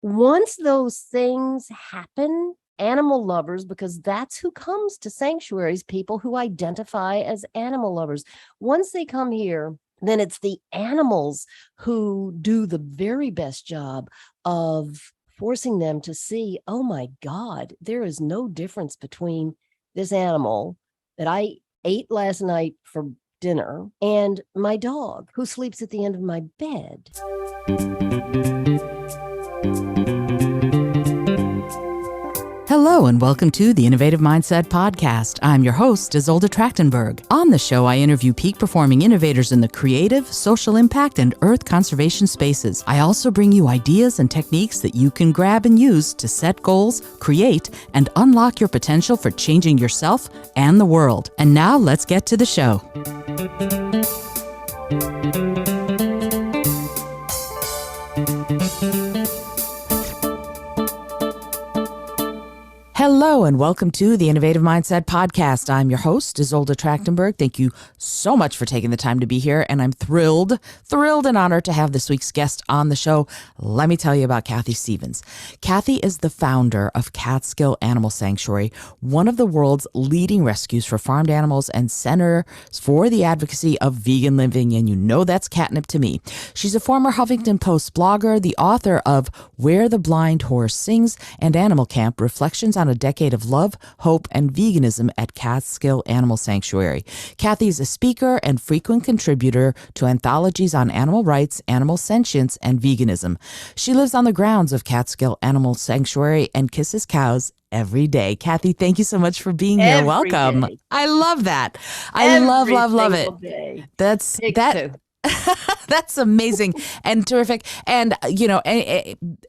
once those things happen, animal lovers, because that's who comes to sanctuaries, people who identify as animal lovers. Once they come here, then it's the animals who do the very best job of forcing them to see, oh my God, there is no difference between this animal that I ate last night for dinner and my dog who sleeps at the end of my bed. Hello and welcome to the Innovative Mindset Podcast. I'm your host, Izolda Trachtenberg. On the show, I interview peak-performing innovators in the creative, social impact, and earth conservation spaces. I also bring you ideas and techniques that you can grab and use to set goals, create, and unlock your potential for changing yourself and the world. And now let's get to the show. Hello and welcome to the Innovative Mindset Podcast. I'm your host, Izolda Trachtenberg. Thank you so much for taking the time to be here, and I'm thrilled and honored to have this week's guest on the show. Let me tell you about Kathy Stevens. Kathy is the founder of Catskill Animal Sanctuary, one of the world's leading rescues for farmed animals and centers for the advocacy of vegan living, and you know that's catnip to me. She's a former Huffington Post blogger, the author of Where the Blind Horse Sings and Animal Camp, Reflections on a Decade of Love, Hope, and Veganism at Catskill Animal Sanctuary. Kathy is a speaker and frequent contributor to anthologies on animal rights, animal sentience, and veganism. She lives on the grounds of Catskill Animal Sanctuary and kisses cows every day. Kathy, thank you so much for being here. Welcome. Day. I love that. I love it. Day. That's that. That's amazing and terrific. And, you know,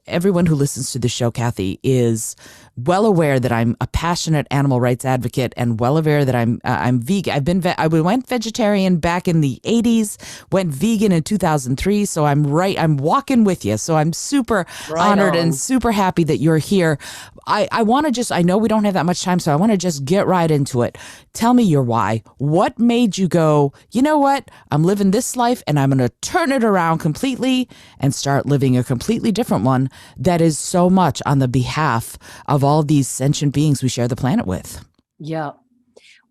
everyone who listens to the show, Kathy, is well aware that I'm a passionate animal rights advocate and well aware that I'm vegan. I went vegetarian back in the 80s, went vegan in 2003. So I'm walking with you. So I'm super honored and super happy that you're here. I want to I know we don't have that much time, so I want to just get right into it. Tell me your why. What made you go, you know what? I'm living this life and I'm going to turn it around completely and start living a completely different one that is so much on the behalf of all these sentient beings we share the planet with. Yeah.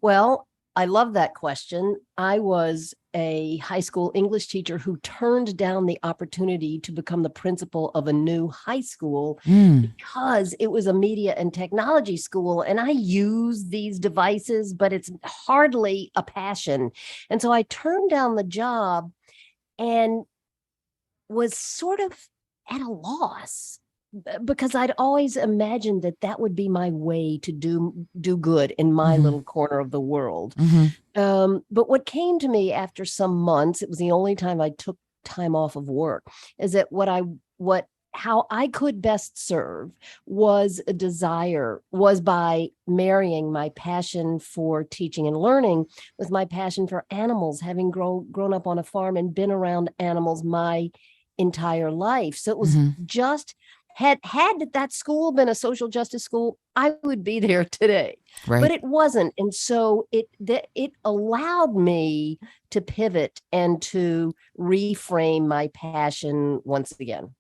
Well, I love that question. I was a high school English teacher who turned down the opportunity to become the principal of a new high school because it was a media and technology school. And I use these devices, but it's hardly a passion. And so I turned down the job and was sort of at a loss because I'd always imagined that would be my way to do good in my little corner of the world. But what came to me after some months, it was the only time I took time off of work, is that how I could best serve was by marrying my passion for teaching and learning with my passion for animals, having grown up on a farm and been around animals my entire life. So it was just had that school been a social justice school, I would be there today. Right. But it wasn't. And so it allowed me to pivot and to reframe my passion once again.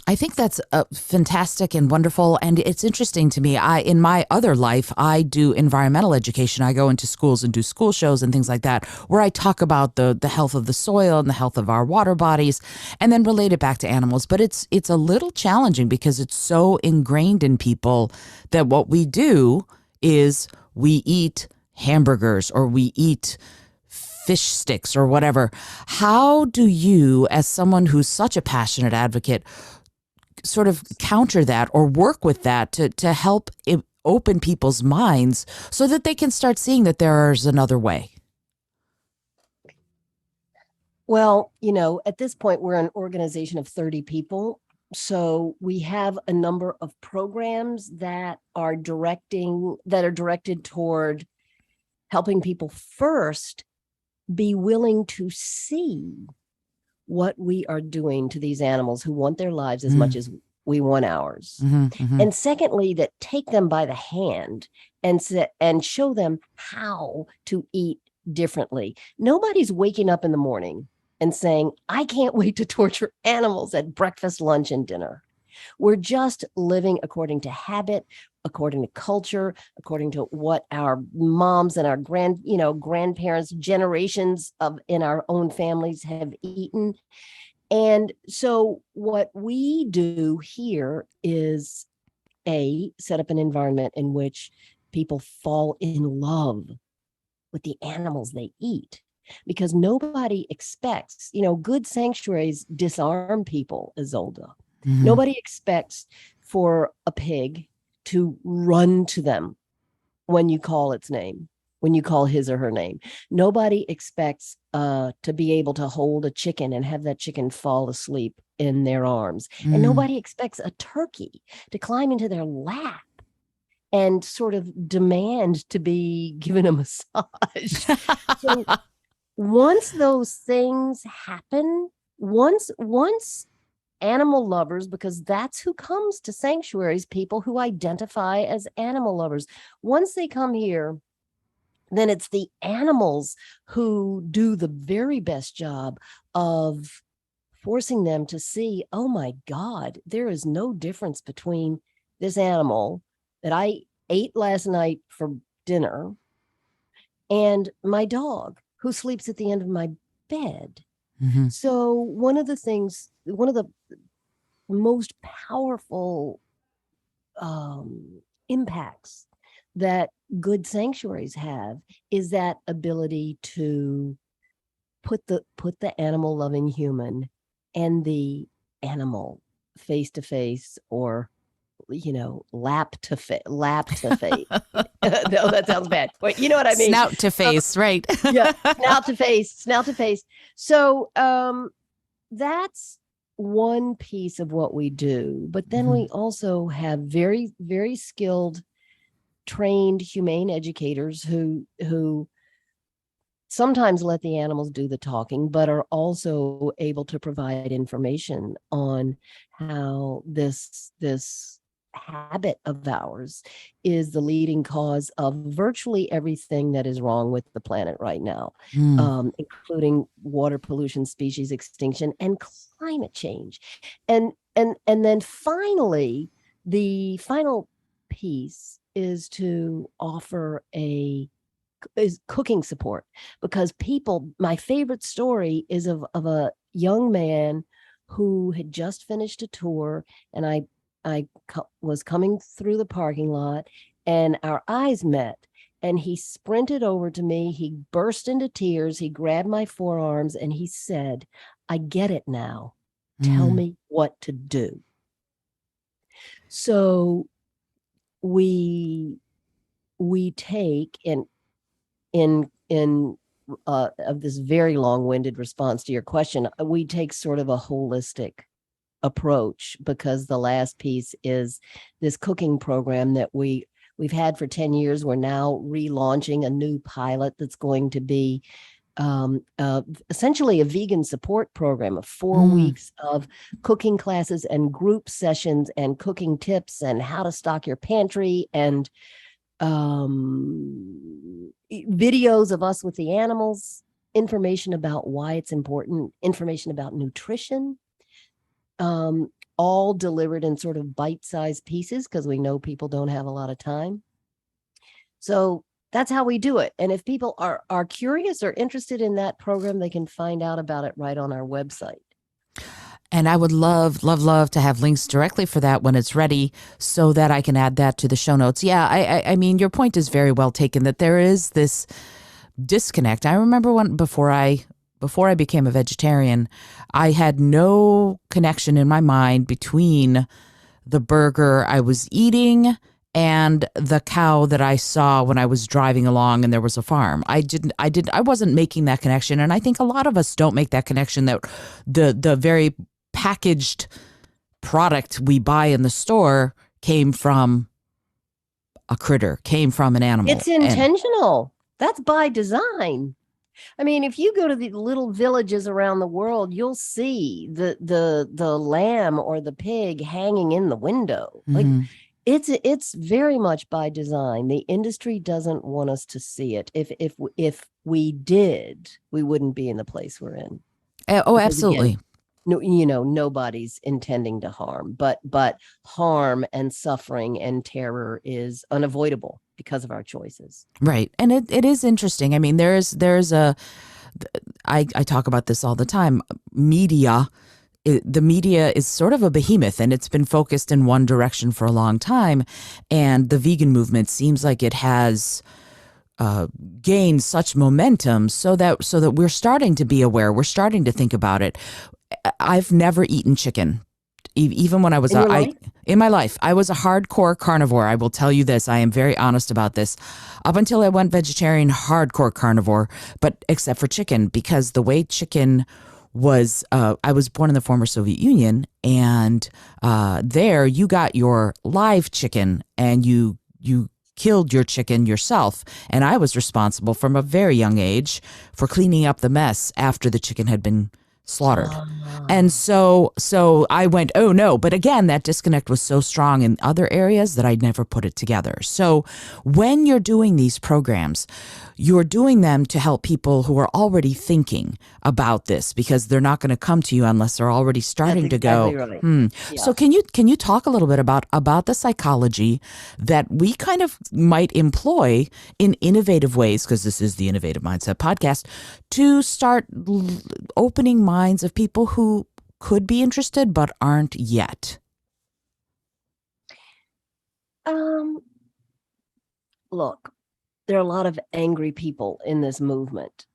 I think that's fantastic and wonderful. And it's interesting to me. In my other life, I do environmental education. I go into schools and do school shows and things like that, where I talk about the health of the soil and the health of our water bodies and then relate it back to animals. But it's a little challenging because it's so ingrained in people that what we do is we eat hamburgers or we eat fish sticks or whatever. How do you, as someone who's such a passionate advocate, sort of counter that or work with that to help open people's minds so that they can start seeing that there's another way? Well, you know, at this point, we're an organization of 30 people. So we have a number of programs that are directed toward helping people first be willing to see what we are doing to these animals who want their lives as much as we want ours. And secondly, that take them by the hand and show them how to eat differently. Nobody's waking up in the morning and saying, I can't wait to torture animals at breakfast, lunch, and dinner. We're just living according to habit, according to culture, according to what our moms and our grandparents, generations of in our own families have eaten. And so what we do here is set up an environment in which people fall in love with the animals they eat, because nobody expects, good sanctuaries disarm people, Izolda. Mhm. Nobody expects for a pig to run to them when you call its name, when you call his or her name. Nobody expects to be able to hold a chicken and have that chicken fall asleep in their arms. And nobody expects a turkey to climb into their lap and sort of demand to be given a massage. So once those things happen, once animal lovers, because that's who comes to sanctuaries, people who identify as animal lovers, once they come here, then it's the animals who do the very best job of forcing them to see, oh my God, there is no difference between this animal that I ate last night for dinner and my dog who sleeps at the end of my bed. Mm-hmm. So one of the most powerful impacts that good sanctuaries have is that ability to put the animal loving human and the animal face to face, or lap to face. No, that sounds bad, but you know what I mean. Snout to face, right? Yeah, snout to face. So that's one piece of what we do, but then we also have very, very skilled, trained humane educators who sometimes let the animals do the talking, but are also able to provide information on how this habit of ours is the leading cause of virtually everything that is wrong with the planet right now, including water pollution, species extinction, and climate change. And then finally, the final piece is to offer is cooking support, because my favorite story is of a young man who had just finished a tour, and I was coming through the parking lot and our eyes met, and he sprinted over to me. He burst into tears. He grabbed my forearms and he said, I get it now. Tell me what to do. So we take in of this very long-winded response to your question, we take sort of a holistic approach, because the last piece is this cooking program that we've had for 10 years. We're now relaunching a new pilot that's going to be essentially a vegan support program of 4 weeks of cooking classes and group sessions and cooking tips and how to stock your pantry, and videos of us with the animals, information about why it's important, information about nutrition, all delivered in sort of bite-sized pieces, because we know people don't have a lot of time. So that's how we do it. And if people are curious or interested in that program, they can find out about it right on our website. And I would love, love, love to have links directly for that when it's ready, so that I can add that to the show notes. Yeah, I mean, your point is very well taken, that there is this disconnect. I remember before I became a vegetarian, I had no connection in my mind between the burger I was eating and the cow that I saw when I was driving along and there was a farm. I wasn't making that connection. And I think a lot of us don't make that connection, that the very packaged product we buy in the store came from a critter, came from an animal. It's intentional. That's by design. I mean, if you go to the little villages around the world, you'll see the lamb or the pig hanging in the window. Like, it's very much by design. The industry doesn't want us to see it. If we did, we wouldn't be in the place we're in. Oh, Because absolutely. again, no, nobody's intending to harm, but harm and suffering and terror is unavoidable because of our choices. Right. And it is interesting. I mean, there's a I talk about this all the time. Media, the media is sort of a behemoth, and it's been focused in one direction for a long time. And the vegan movement seems like it has gained such momentum so that we're starting to be aware. We're starting to think about it. I've never eaten chicken. Even when I was In your life? in my life, I was a hardcore carnivore. I will tell you this. I am very honest about this. Up until I went vegetarian, hardcore carnivore, but except for chicken, because the way chicken was, I was born in the former Soviet Union, and there you got your live chicken, and you killed your chicken yourself. And I was responsible from a very young age for cleaning up the mess after the chicken had been slaughtered. And Ah. so I went, oh no. But again, that disconnect was so strong in other areas that I never put it together. So when you're doing these programs, you're doing them to help people who are already thinking about this, because they're not going to come to you unless they're already That's starting to exactly go, right. So Yeah. can you talk a little bit about the psychology that we kind of might employ in innovative ways, because this is the Innovative Mindset podcast, to start opening minds of people who could be interested but aren't yet? Um, Look, there are a lot of angry people in this movement,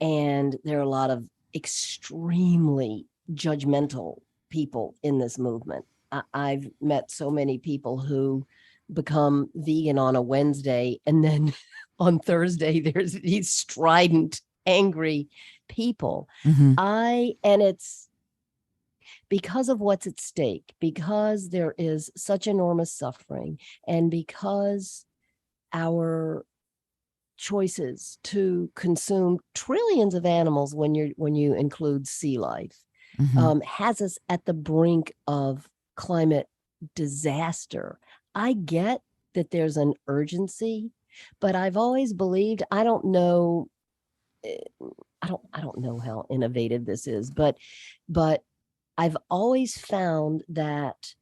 and there are a lot of extremely judgmental people in this movement. I've met so many people who become vegan on a Wednesday, and then on Thursday there's these strident, angry people. Mm-hmm. And it's because of what's at stake, because there is such enormous suffering, and because our choices to consume trillions of animals, when you include sea life, Mm-hmm. has us at the brink of climate disaster. I get that there's an urgency, but I've always believed, I don't know, I don't know how innovative this is, but I've always found that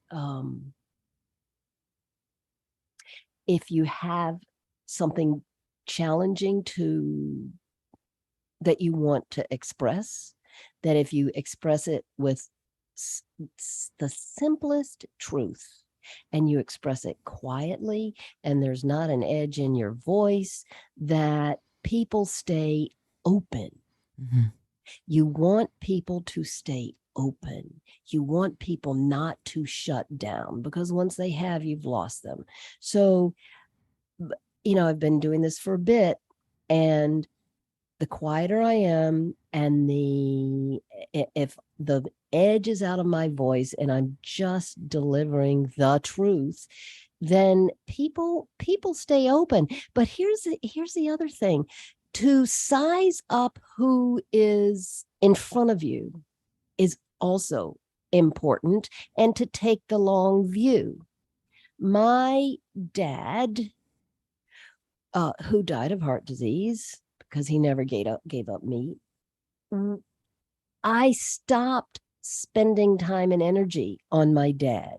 if you have something challenging that you want to express, that if you express it with the simplest truth, and you express it quietly, and there's not an edge in your voice, that people stay open. Mm-hmm. You want people to stay open. You want people not to shut down, because once they have, you've lost them. So, I've been doing this for a bit, and the quieter I am, and if the edge is out of my voice and I'm just delivering the truth, then people stay open. But here's the other thing: to size up who is in front of you is also important, and to take the long view. My dad, who died of heart disease because he never gave up meat, I stopped spending time and energy on my dad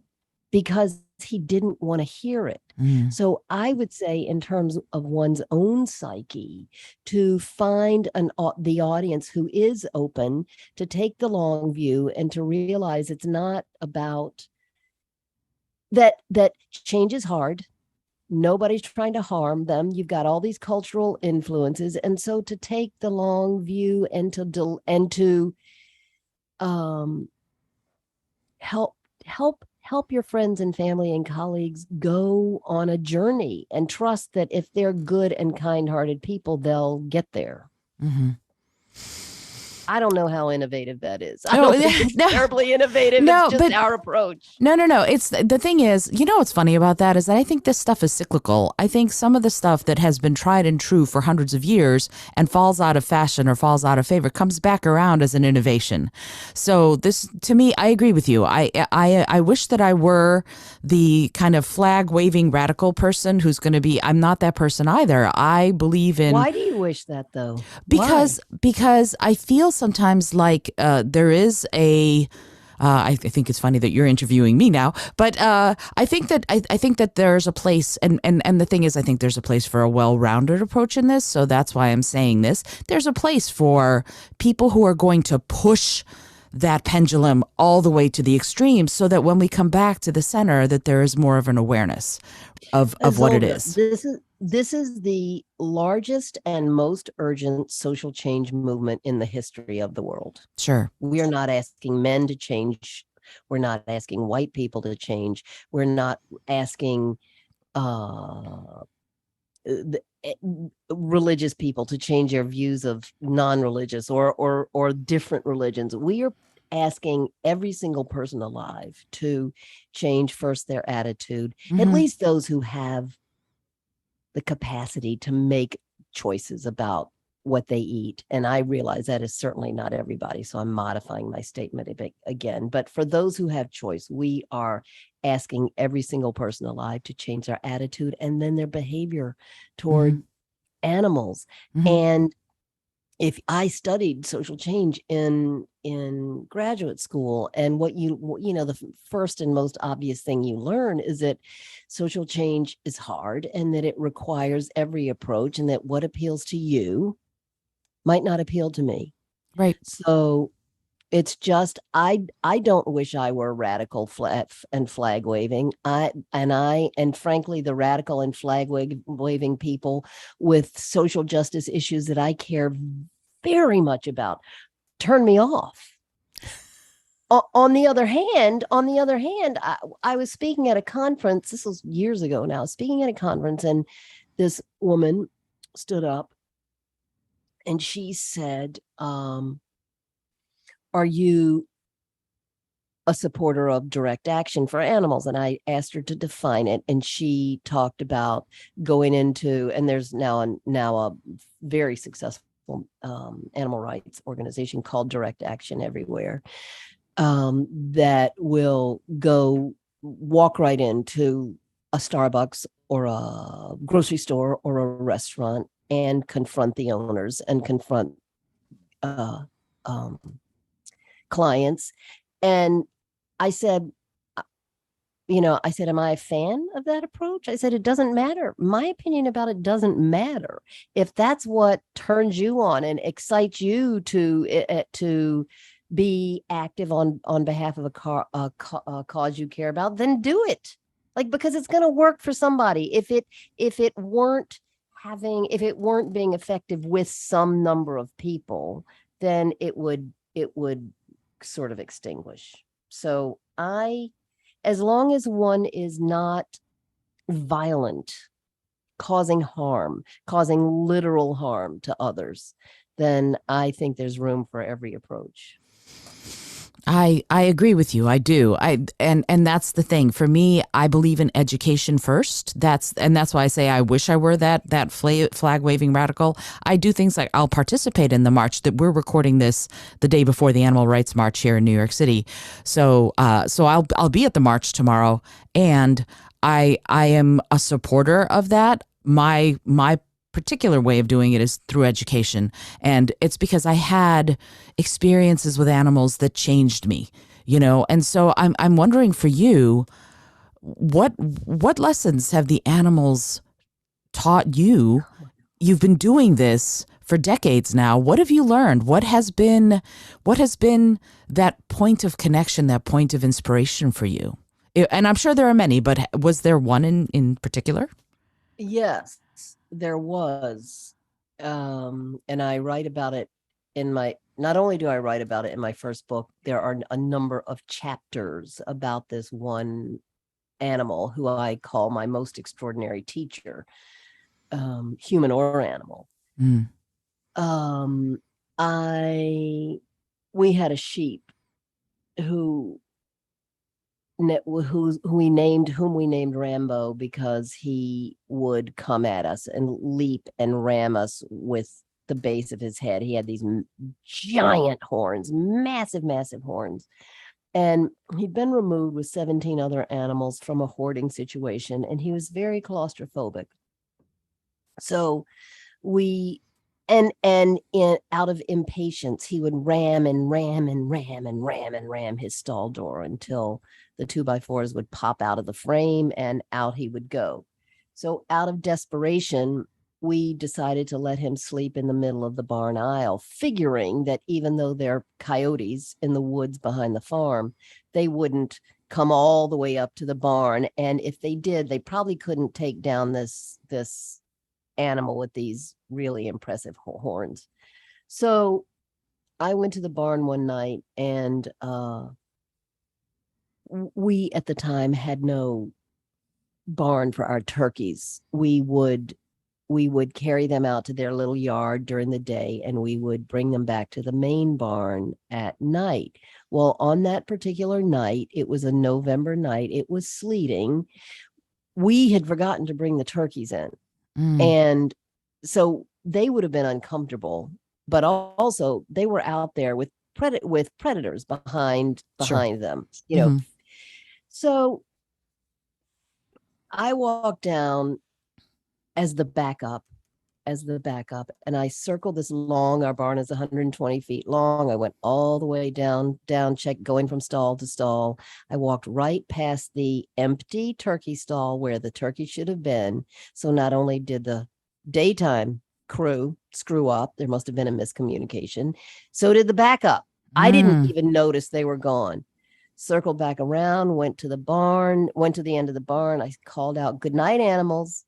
because he didn't want to hear it. Mm. So I would say, in terms of one's own psyche, to find the audience who is open, to take the long view, and to realize it's not about that change is hard. Nobody's trying to harm them. You've got all these cultural influences, and so to take the long view, and to help your friends and family and colleagues go on a journey, and trust that if they're good and kind-hearted people, they'll get there. Mm-hmm. I don't know how innovative that is. I No, don't think it's no, terribly innovative. no, It's just but our approach. no. It's the thing is, what's funny about that is that I think this stuff is cyclical. I think some of the stuff that has been tried and true for hundreds of years and falls out of fashion or falls out of favor comes back around as an innovation. So this, to me, I agree with you. I wish that I were the kind of flag waving radical person who's going to be. I'm not that person either. I believe in. Why do you wish that, though? Because I feel feel sometimes like there is a. I think it's funny that you're interviewing me now, but I think that there's a place, and the thing is, I think there's a place for a well-rounded approach in this. So that's why I'm saying this. There's a place for people who are going to push that pendulum all the way to the extreme, so that when we come back to the center, that there is more of an awareness of what it Izolda, is. This is the largest and most urgent social change movement in the history of the world. Sure. We are not asking men to change. We're not asking white people to change. We're not asking religious people to change their views of non-religious or different religions. We are asking every single person alive to change first their attitude, at least those who have the capacity to make choices about what they eat. And I realize that is certainly not everybody, so I'm modifying my statement a bit again. But for those who have choice, we are asking every single person alive to change their attitude and then their behavior toward animals. And if I studied social change in graduate school, and what the first and most obvious thing you learn is that social change is hard, and that it requires every approach, and that what appeals to you might not appeal to me. Right. So it's just, I don't wish I were radical and flag waving. And frankly, the radical and flag waving people with social justice issues that I care very much about turn me off. On the other hand, I was speaking at a conference. This was years ago now. Speaking at a conference, and this woman stood up, and she said, "Are you a supporter of direct action for animals?" And I asked her to define it, and she talked about going into, and there's now a very successful animal rights organization called Direct Action Everywhere, that will go walk right into a Starbucks or a grocery store or a restaurant and confront the owners and confront clients. And I said, am I a fan of that approach? I said, it doesn't matter. My opinion about it doesn't matter. If that's what turns you on and excites you to be active on behalf of a cause you care about, then do it. Because it's going to work for somebody. If it weren't being effective with some number of people, then it would sort of extinguish. So as long as one is not violent, causing literal harm to others, then I think there's room for every approach. I agree with you. I do. And that's the thing for me. I believe in education first. That's why I say I wish I were that flag waving radical. I do things like I'll participate in the march. That we're recording this the day before the Animal Rights March here in New York City. So I'll be at the march tomorrow, and I am a supporter of that. My particular way of doing it is through education, and it's because I had experiences with animals that changed me, and so I'm wondering for you, what lessons have the animals taught you? You've been doing this for decades now. What have you learned? What has been that point of connection, that point of inspiration for you? And I'm sure there are many, but was there one in particular? Yes, there was. And I write about it not only do I write about it in my first book, there are a number of chapters about this one animal who I call my most extraordinary teacher, human or animal. We had a sheep whom we named Rambo, because he would come at us and leap and ram us with the base of his head. He had these giant horns, massive horns. And he'd been removed with 17 other animals from a hoarding situation, and he was very claustrophobic. So we and in out of impatience, he would ram and ram and ram and ram and ram his stall door until the 2x4s would pop out of the frame and out he would go. So out of desperation, we decided to let him sleep in the middle of the barn aisle, figuring that even though there are coyotes in the woods behind the farm, they wouldn't come all the way up to the barn. And if they did, they probably couldn't take down this animal with these really impressive horns. So I went to the barn one night, and we at the time had no barn for our turkeys. We would carry them out to their little yard during the day, and we would bring them back to the main barn at night. Well, on that particular night, it was a November night, it was sleeting. We had forgotten to bring the turkeys in. And so they would have been uncomfortable, but also they were out there with predators behind Sure. them, you know. So I walked down as the backup, and I circled this long, our barn is 120 feet long. I went all the way down, going from stall to stall. I walked right past the empty turkey stall where the turkey should have been. So not only did the daytime crew screw up, there must have been a miscommunication, so did the backup. I didn't even notice they were gone. Circled back around, went to the end of the barn. I called out, "Good night, animals."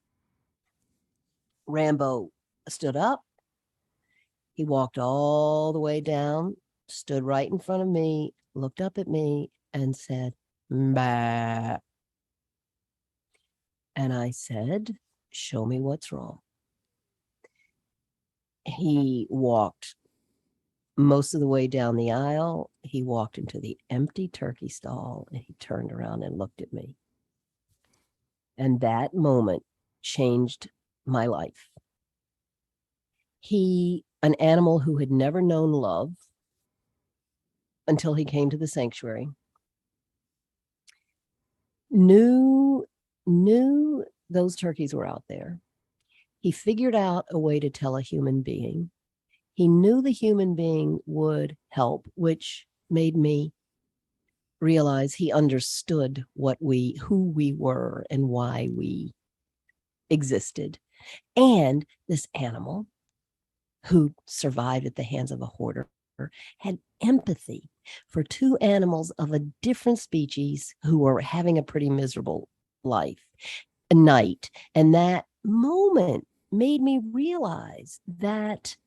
Rambo stood up. He walked all the way down, stood right in front of me, looked up at me, and said, "Bah." And I said, "Show me what's wrong." He walked most of the way down the aisle. He walked into the empty turkey stall, and he turned around and looked at me. And that moment changed my life. An animal who had never known love until he came to the sanctuary, knew those turkeys were out there. He figured out a way to tell a human being. He knew the human being would help, which made me realize he understood who we were and why we existed. And this animal, who survived at the hands of a hoarder, had empathy for two animals of a different species who were having a pretty miserable night. And that moment made me realize that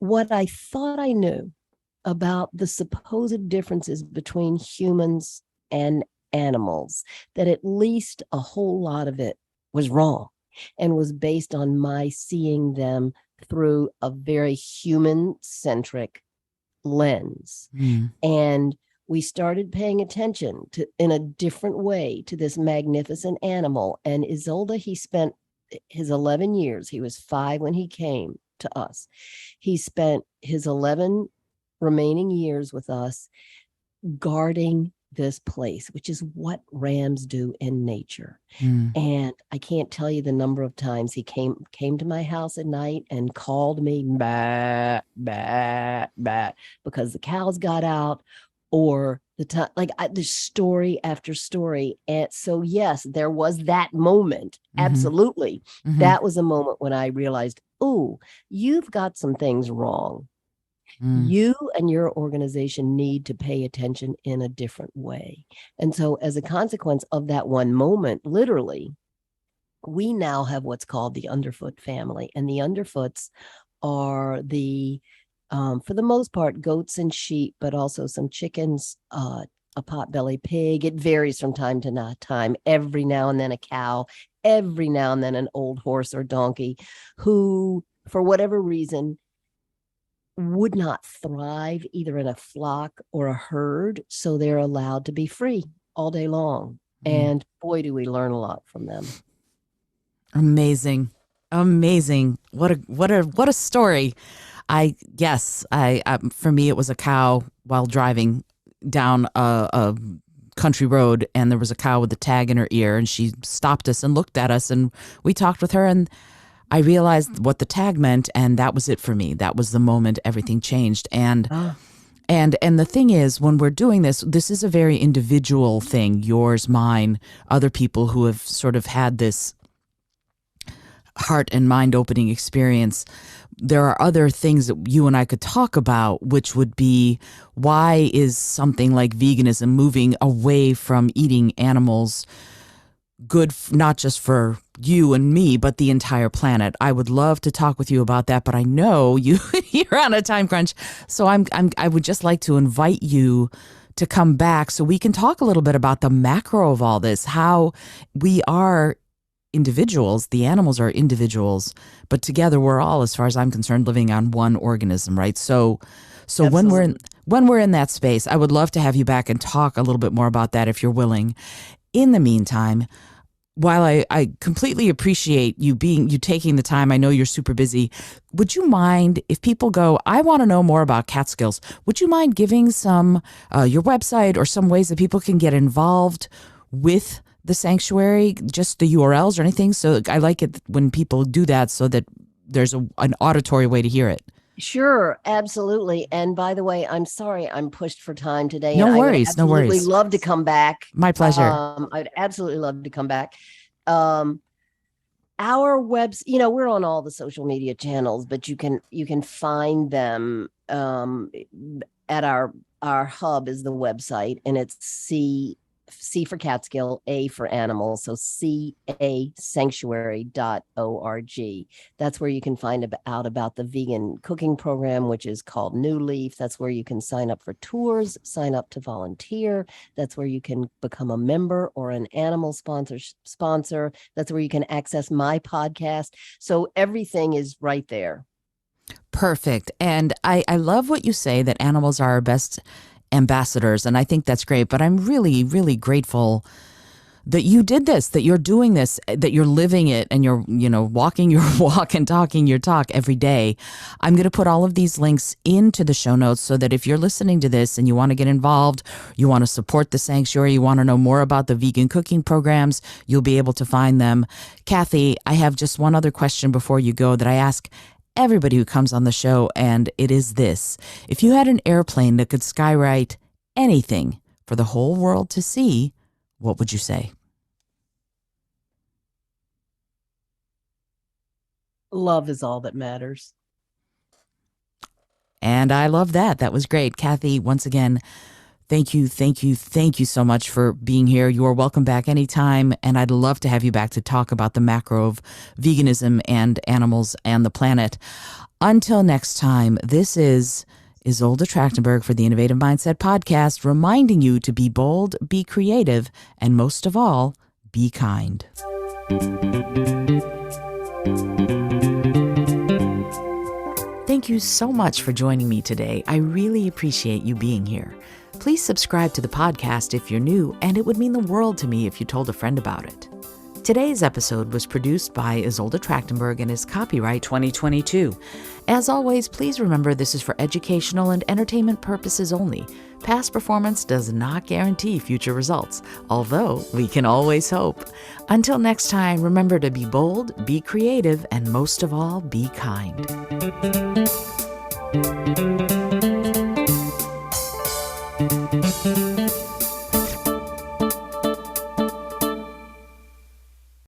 what I thought I knew about the supposed differences between humans and animals, that at least a whole lot of it was wrong and was based on my seeing them through a very human-centric lens. And we started paying attention in a different way to this magnificent animal. And Izolda, he spent his 11 years, he was 5 when he came to us. He spent his 11 remaining years with us guarding this place, which is what rams do in nature. And I can't tell you the number of times he came to my house at night and called me, "Bah, bah, bah," because the cows got out, or there's story after story. And so yes, there was that moment. Absolutely. That was a moment when I realized, oh, you've got some things wrong. You and your organization need to pay attention in a different way. And so as a consequence of that one moment, literally, we now have what's called the Underfoot family. And the Underfoots are for the most part, goats and sheep, but also some chickens, a potbelly pig. It varies from time to time. Every now and then a cow, every now and then an old horse or donkey who, for whatever reason, would not thrive either in a flock or a herd. So they're allowed to be free all day long. And boy, do we learn a lot from them. Amazing. What a story. For me, it was a cow while driving down a country road, and there was a cow with a tag in her ear, and she stopped us and looked at us, and we talked with her, and I realized what the tag meant, and that was it for me. That was the moment everything changed. And Oh, the thing is, when we're doing this, this is a very individual thing, yours, mine, other people who have sort of had this heart and mind opening experience. There are other things that you and I could talk about, which would be, why is something like veganism, moving away from eating animals, good not just for you and me, but the entire planet? I would love to talk with you about that, but I know you're on a time crunch. So I would just like to invite you to come back so we can talk a little bit about the macro of all this, how we are individuals, the animals are individuals, but together we're all, as far as I'm concerned, living on one organism, right? So when we're in that space, I would love to have you back and talk a little bit more about that if you're willing. In the meantime, while I completely appreciate you taking the time, I know you're super busy. Would you mind, if people go, I want to know more about Catskills, would you mind giving some your website or some ways that people can get involved with the sanctuary, just the URLs or anything? So I like it when people do that, so that there's an auditory way to hear it. sure, absolutely. And by the way, I'm sorry I'm pushed for time today. No and worries, I would no absolutely worries. love to come back. My pleasure. I'd absolutely love to come back. Um, our webs, we're on all the social media channels, but you can find them at our hub is the website, and it's C for Catskill, A for animals. So casanctuary.org. That's where you can find out about the vegan cooking program, which is called New Leaf. That's where you can sign up for tours, sign up to volunteer. That's where you can become a member or an animal sponsor. That's where you can access my podcast. So everything is right there. Perfect. And I love what you say, that animals are our best ambassadors. And I think that's great. But I'm really, really grateful that you did this, that you're doing this, that you're living it, and you're, walking your walk and talking your talk every day. I'm going to put all of these links into the show notes so that if you're listening to this and you want to get involved, you want to support the sanctuary, you want to know more about the vegan cooking programs, you'll be able to find them. Kathy, I have just one other question before you go that I ask everybody who comes on the show, and it is this. If you had an airplane that could skywrite anything for the whole world to see, what would you say? Love is all that matters. And I love that. That was great. Kathy, once again, thank you so much for being here. You are welcome back anytime, and I'd love to have you back to talk about the macro of veganism and animals and the planet. Until next time, this is Izolda Trachtenberg for the Innovative Mindset Podcast, reminding you to be bold, be creative, and most of all, be kind. Thank you so much for joining me today. I really appreciate you being here. Please subscribe to the podcast if you're new, and it would mean the world to me if you told a friend about it. Today's episode was produced by Izolda Trachtenberg and is copyright 2022. As always, please remember this is for educational and entertainment purposes only. Past performance does not guarantee future results, although we can always hope. Until next time, remember to be bold, be creative, and most of all, be kind.